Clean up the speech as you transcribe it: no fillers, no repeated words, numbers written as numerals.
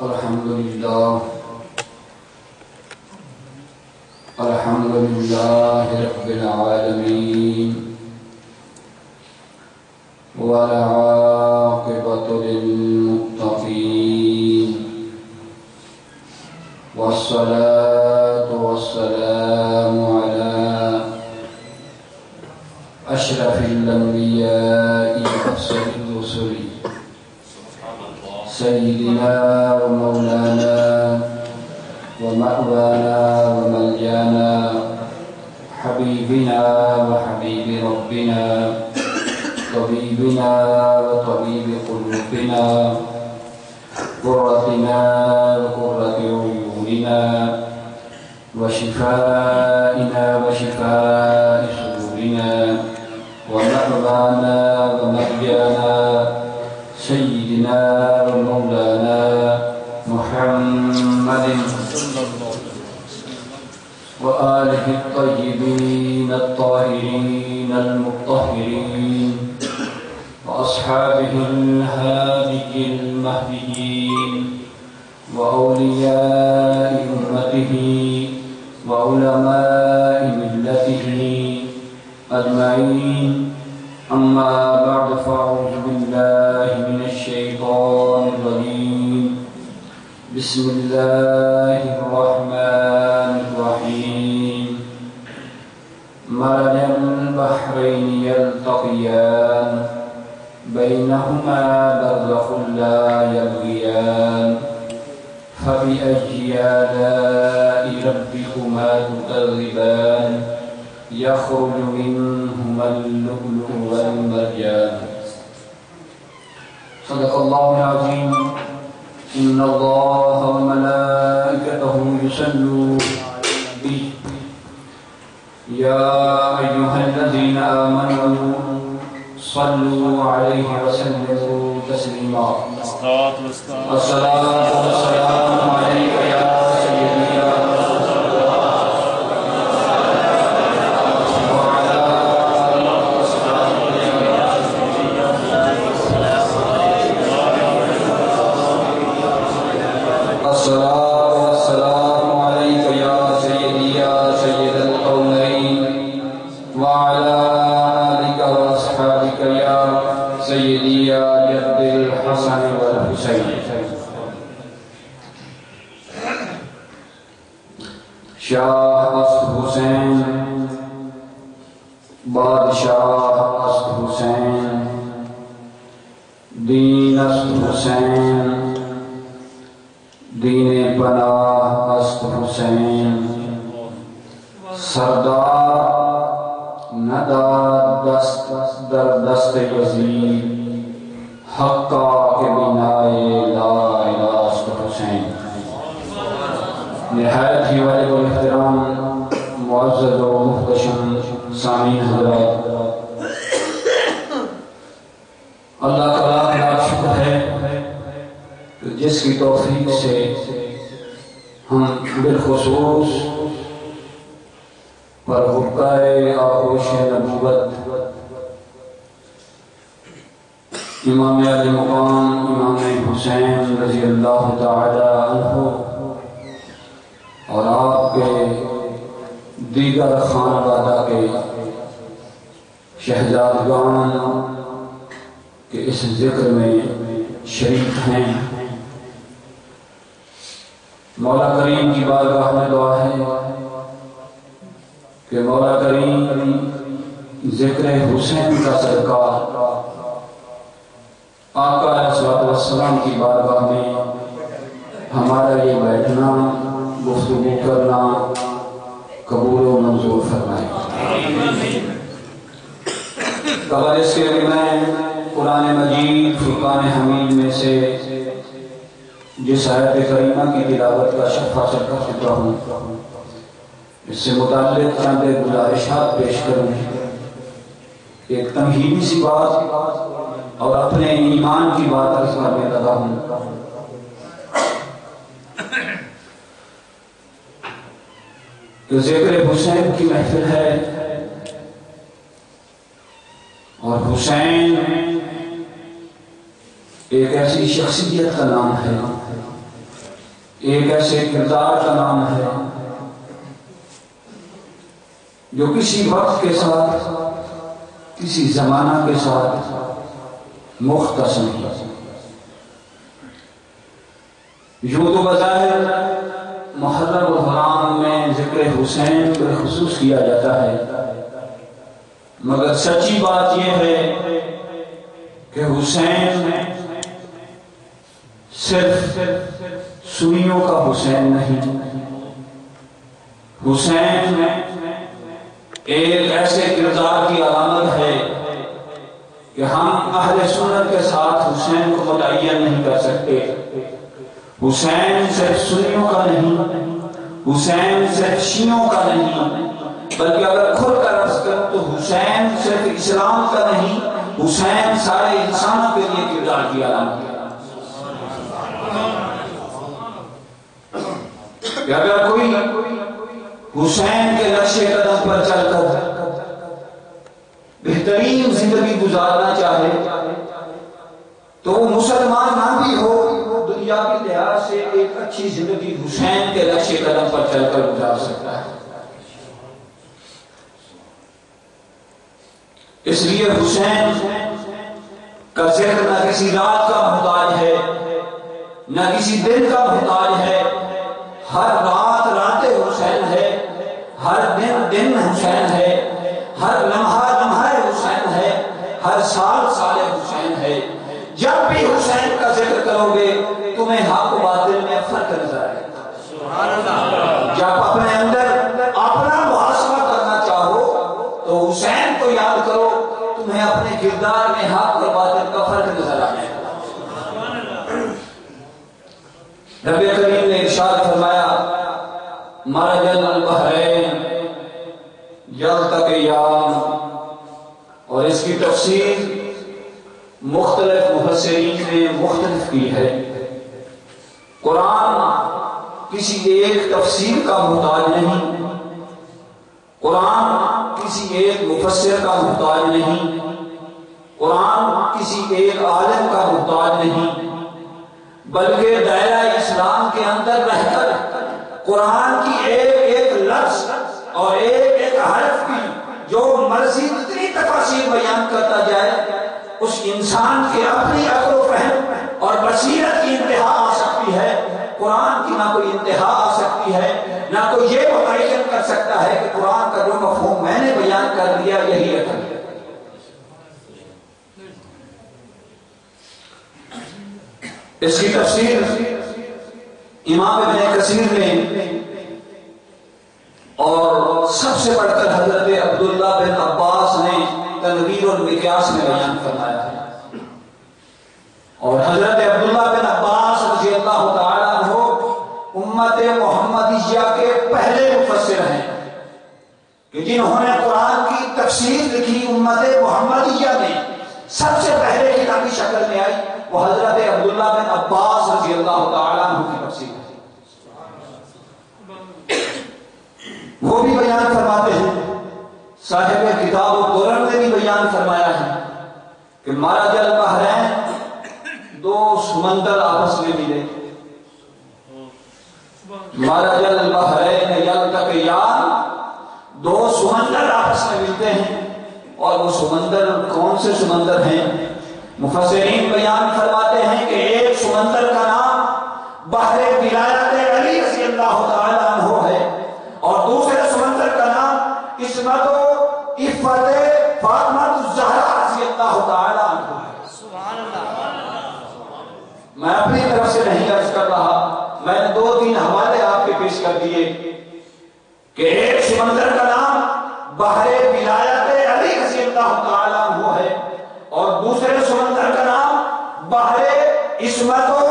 الحمد لله رب العالمين والعاقبة للمتقين والصلاة والسلام على أشرف الأنبياء وأفضل الرسل سيدنا ومولانا ومأوانا وملجانا حبيبنا وحبيب ربنا طبيبنا وطبيب قلوبنا قرتنا وقرة عيوننا وشفائنا وشفاء صدورنا ومأوانا وملجانا سيدنا ومولانا محمد وآله الطيبين الطاهرين المطهرين وأصحابه الهادي المهديين وأولياء أمته وعلماء ملته أجمعين. أما بعد فأعوذ بالله من الشيطان الرجيم. بسم الله الرحمن الرحيم. مرج البحرين يلتقيان بينهما برزخ لا يبغيان فبأي آلاء ربكما تكذبان يخرج منهما اللؤلؤ والمرجان. صدق الله العظيم. إن الله وملائكته يصلون عليه يا أيها الذين آمنوا صلوا عليه وسلموا تسليما. الصلاة والسلام عليك يا سيدي يا رسول الله وعلى آله وصحبه يا سيدي يا الصلاة والسلام عليك يا سيدي يا سيد القومين وعلى آلك وأصحابك يا سيدي يا جد الحسن والحسين. شاہ است حسین بادشاہ است حسین دین است حسین دین پناہ است حسین سردار نداد دست در دست یزید حقا کے بنائے لا الہ است حسین. نہایت ہی واجب الاحترام معزز و محتشم سامعین حضرات، اللہ تعالیٰ کا شکر ہے کہ جس کی توفیق سے ہم بالخصوص پر حقہ آغوش نبوت امام علی مقام امام حسین رضی اللہ تعالی عنہ اور آپ کے دیگر خانوادہ کے شہزادگان کے اس ذکر میں شریک ہیں. مولا کریم کی بارگاہ میں دعا ہے کہ مولا کریم ذکر حسین کا صدقہ آقا علیہ السلام کی بارگاہ میں ہمارا یہ بیٹھنا گفتگو کرنا قبول و منظور فرمائے. قبل اس کے لیے میں قرآن مجید فرقان حمید میں سے جس آیت کریمہ کی تلاوت کا شرف حاصل کر چکا ہوں اس سے متعلق چند گزارشات پیش کروں. ایک تمہیدی سی بات اور اپنے ایمان کی بات عرض کرنے لگا ہوں. کہ ذکر حسین کی محفل ہے اور حسین ایک ایسی شخصیت کا نام ہے ایک ایسے کردار کا نام ہے جو کسی وقت کے ساتھ کسی زمانہ کے ساتھ مختص نہیں. یوں تو بظاہر محرم الحرام میں ذکر حسین بالخصوص کیا جاتا ہے، مگر سچی بات یہ ہے کہ حسین صرف سنیوں کا حسین نہیں، حسین ایک ایسے کردار کی علامت ہے کہ ہم اہل سنت کے ساتھ حسین کو متعین نہیں کر سکتے. حسین صرف سنیوں کا نہیں، حسین صرف شیعوں کا نہیں، بلکہ اگر کھل کر عرض کروں تو حسین صرف اسلام کا نہیں، حسین سارے انسانوں کے لیے کردار کی علامت ہے. کہ اگر کوئی حسین کے نقش قدم پر چل کر بہترین زندگی گزارنا چاہے تو وہ مسلمان نہ بھی ہو، دنیاوی لحاظ سے ایک اچھی زندگی حسین کے نقش قدم پر چل کر گزار سکتا ہے. اس لیے حسین کا ذکر نہ کسی رات کا محتاج ہے، نہ کسی دن کا محتاج ہے. ہر رات رات حسین ہے، ہر دن دن حسین ہے، ہر لمحہ لمحہ حسین ہے، ہر سال سال حسین ہے. جب بھی حسین کا ذکر کرو گے تمہیں حق و باطل میں فرق نظر آئے گا. جب اپنے اندر اپنا محاسبہ کرنا چاہو تو حسین کو یاد کرو، تمہیں اپنے کردار میں حق اور باطل کا فرق نظر آئے گا. نبی کریم نے ارشاد فرمایا مرج البحرین یلتقیان، اور اس کی تفسیر مختلف مفسرین نے مختلف کی ہے. قرآن کسی ایک تفسیر کا محتاج نہیں، قرآن کسی ایک مفسر کا محتاج نہیں، قرآن کسی ایک عالم کا محتاج نہیں، بلکہ دائرہ اسلام کے اندر رہ کر قرآن کی ایک ایک لفظ اور ایک ایک حرف کی جو مرضی اتنی تفاصیر بیان کرتا جائے، اس انسان کے اپنی عقل و فہم اور بصیرت کی انتہا آ سکتی ہے. قرآن کی نہ کوئی انتہا آ سکتی ہے، نہ کوئی یہ متعین کر سکتا ہے کہ قرآن کا جو مفہوم میں نے بیان کر دیا یہی ہے. اس کی تفسیر امام ابن کثیر نے اور سب سے بڑھ کر حضرت عبداللہ بن عباس نے تنویر المقیاس میں بیان فرمایا ہے. اور حضرت عبداللہ بن عباس رضی اللہ تعالیٰ عنہ امت محمدیہ کے پہلے مفسر ہیں کہ جنہوں نے قرآن کی تفسیر لکھی. امت محمدیہ میں سب سے پہلے کتابی شکل میں آئی وہ حضرت عبداللہ بن عباس رضی اللہ تعالیٰ عنہ کی تفسیر ہے. وہ بھی بیان فرماتے ہیں، صاحب کتاب الدرر نے بھی بیان فرمایا ہے کہ مرج البحرین، دو سمندر آپس میں ملے. مرج البحرین یلتقیان، دو سمندر آپس میں ملتے ہیں. اور وہ سمندر کون سے سمندر ہیں؟ مفسرین بیان فرماتے ہیں کہ ایک سمندر کا نام بحر ولایت علی رضی اللہ تعالیٰ عنہ ہے، اور دوسرے سمندر کا نام عصمت و عفت فاطمہ الزہرا رضی اللہ تعالیٰ عنہ ہے. میں اپنی طرف سے نہیں عرض کر رہا، میں نے 2-3 حوالے آپ کے پیش کر دیے کہ ایک سمندر کا نام بحر ولایت علی رضی اللہ تعالیٰ عنہ ہے، اور دوسرے سمندر کا نام بحر عصمت و